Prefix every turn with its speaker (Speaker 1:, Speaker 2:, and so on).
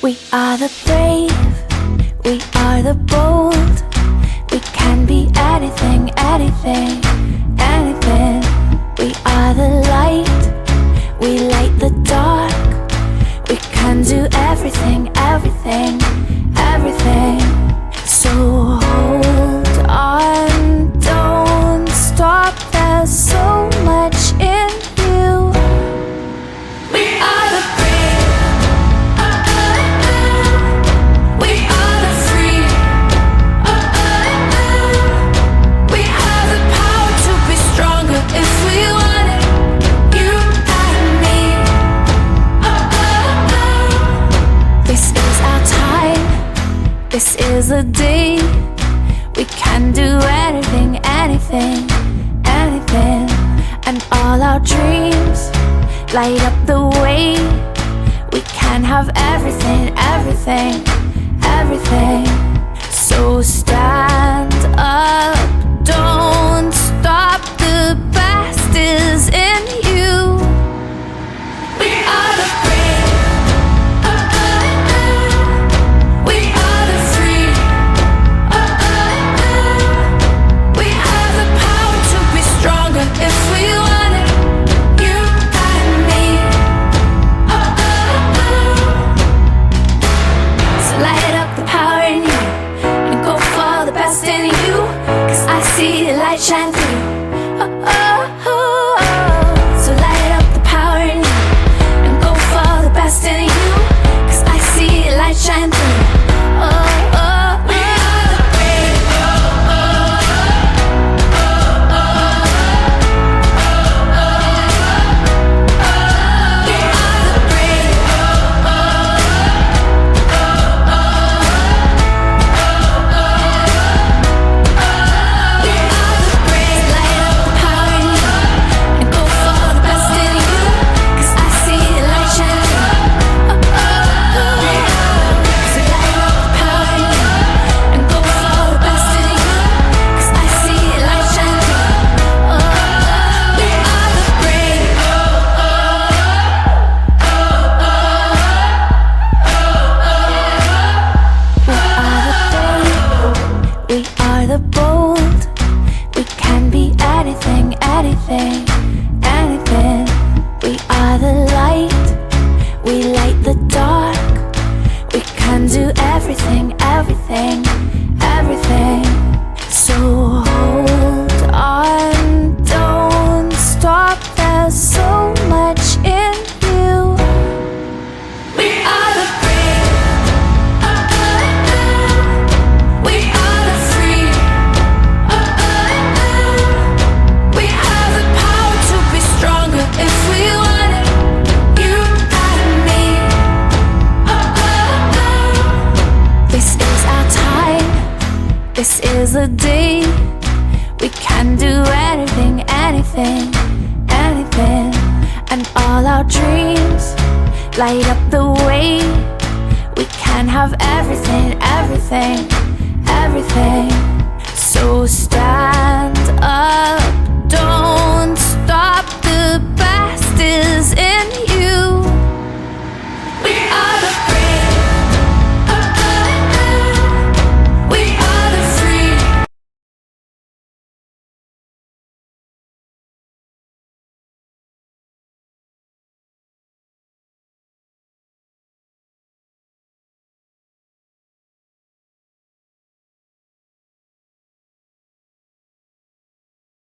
Speaker 1: We are the brave, we are the bold. We can be anything, anything, anything. We are the light, we light the dark. We can do everything, everything, everything. So hold on, don't stop. There's so much in you. We are the brave, we are the free. We have the power to be stronger if we want it. You and me. This is our time, this is the day. We can do anything, anything, anything. And all our dreams light up the way. We can have everything, everything, everything. So stand up, don't stop. The best is in you. We are the brave, we are the free. We have the power to be stronger if we want it. You and me. So light up the power in you and go for the best in you. 'Cause I see the light shine through. So light up the power in you and go for the best in you. 'Cause I see the light shine through. We are the brave. We are the brave. We are the brave. Light up the power in you and go for the best in you. 'Cause I see the light shine through. So light up the power in you and go for the best in you. 'Cause I see the light shine through. We are the brave. We are the bold. We can be anything, anything, anything. We are the light, we light the dark. We can do everything, everything, everything. So hold on, don't stop. There's so much in you. We are the brave, we are the free. We have the power to be stronger if we want it. You and me. This is our time, this is the day. We can do anything, anything, anything. And all our dreams light up the way. We can have everything, everything, everything. So stand up,